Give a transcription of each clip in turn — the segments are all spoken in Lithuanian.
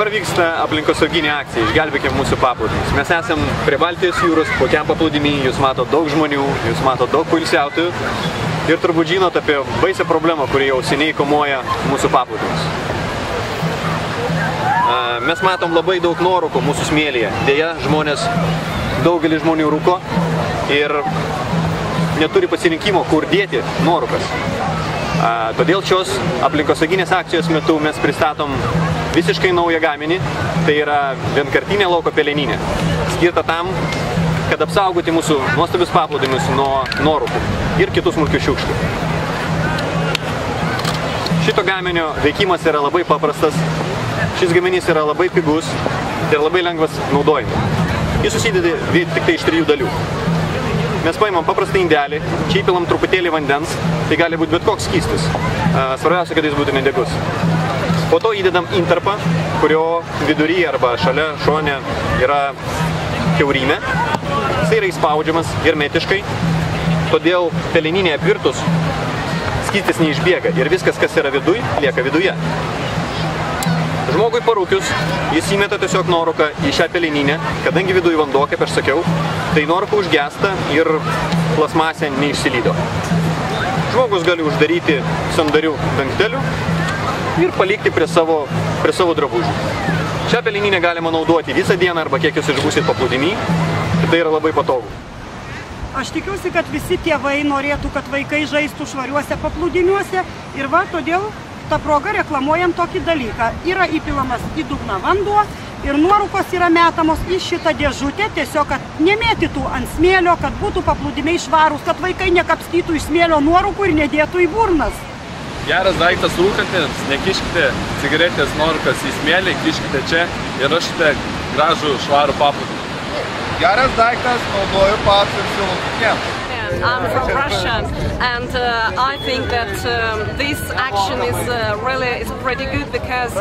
Dabar vyksta aplinkosauginė akcija Išgelbėkim mūsų paplūdimius. Mes esam prie Baltijos jūros, kokiam paplūdimy, jūs mato daug žmonių, jūs mato daug poilsiautojų ir turbūt žinot apie baisią problemą, kuri jau seniai kamuoja mūsų paplūdimius. Mes matom labai daug nuorūkų mūsų smėlyje. Deja, daugelis žmonių rūko ir neturi pasirinkimo, kur dėti nuorūkas. Todėl šios aplinkosauginės akcijos metu mes pristatom visiškai naują gaminį, tai yra vienkartinė lauko peleninė, skirta tam, kad apsaugoti mūsų nuostabius paplūdimius nuo nuorūkų ir kitų smulkių šiukšlių. Šito gaminio veikimas yra labai paprastas, šis gaminys yra labai pigus ir labai lengvas naudojimui. Jis susideda tik tai iš 3 dalių. Mes paimam paprastą indelį, čia įpilam truputėlį vandens, tai gali būti bet koks skystis. Svarbiausia, kad jis būtų nedegus. Po to įdedam intarpą, kurio vidury arba šalia šone yra kiaurymė. Jis yra įspaudžiamas hermetiškai, todėl peleninė apvirtus skystis neišbėga ir viskas, kas yra viduj, lieka viduje. Žmogui parūkius, jis įmeta tiesiog nuorūką į šią peleninę, kadangi viduj vanduo, kaip aš sakiau, tai nuorūka užgesta ir plasmasė neišsilydo. Žmogus gali uždaryti sandarių dangtelių ir palikti prie savo drabužių. Šią peleninę galima naudoti visą dieną arba kiek jūs išbūsit paplūdimy, tai yra labai patogu. Aš tikiuosi, kad visi tėvai norėtų, kad vaikai žaistų švariuose paplūdimiuose ir todėl tą progą reklamuojam tokį dalyką. Yra įpilamas į dugną vanduo ir nuorūkos yra metamos į šitą dėžutę, tiesiog, kad nemėtytų ant smėlio, kad būtų paplūdimiai švarūs, kad vaikai nekapstytų iš smėlio nuorūkų ir nedėtų į burnas. Geras daiktas rūkantiems, nekiškite cigaretės nuorūkas į smėlį, kiškite čia ir raškite gražų švarų paplūdimį. Geras daiktas, naudoju pats ir siūlau kitiems. I'm from Russia, and I think that this action is really pretty good because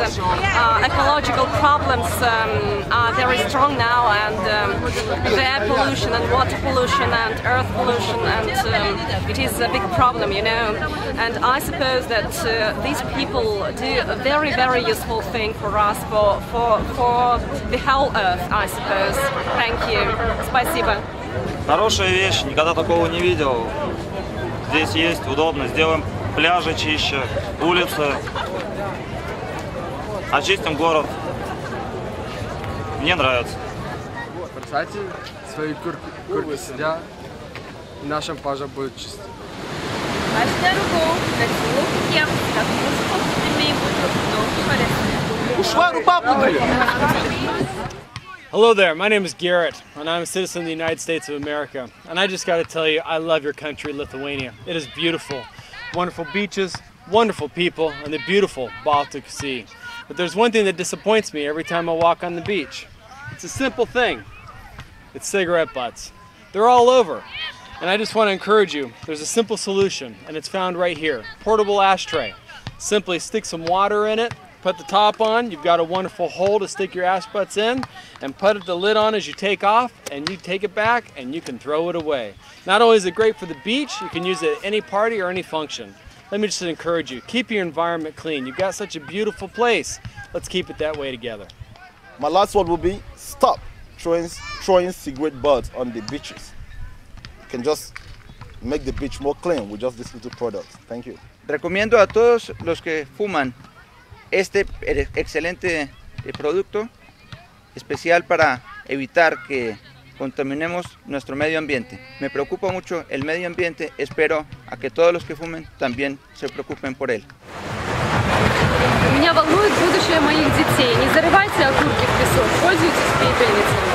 ecological problems are very strong now, and the air pollution and water pollution and earth pollution, and it is a big problem, you know. And I suppose that these people do a very, very useful thing for us, for the whole earth, I suppose. Thank you. Спасибо. Хорошая вещь, никогда такого не видел. Здесь есть, удобно. Сделаем пляжи чище, улицы. Очистим город. Мне нравится. Представьте, свои курки сидят, и нашим пляжем будет чисто. Hello there, my name is Garrett, and I'm a citizen of the United States of America. And I just got to tell you, I love your country, Lithuania. It is beautiful. Wonderful beaches, wonderful people, and the beautiful Baltic Sea. But there's one thing that disappoints me every time I walk on the beach. It's a simple thing. It's cigarette butts. They're all over. And I just want to encourage you, there's a simple solution, and it's found right here. Portable ashtray. Simply stick some water in it, put the top on, you've got a wonderful hole to stick your ash butts in, and put the lid on as you take off, and you take it back, and you can throw it away. Not only is it great for the beach, you can use it at any party or any function. Let me just encourage you, keep your environment clean. You've got such a beautiful place. Let's keep it that way together. My last word will be, stop throwing cigarette butts on the beaches. You can just make the beach more clean with just this little product. Thank you. Recomiendo a todos los que fuman este excelente producto, especial para evitar que contaminemos nuestro medio ambiente. Me preocupa mucho el medio ambiente, espero a que todos los que fumen también se preocupen por él. Меня волнует будущее моих детей. Не зарывайте окурки в песок, пользуйтесь пепельницами.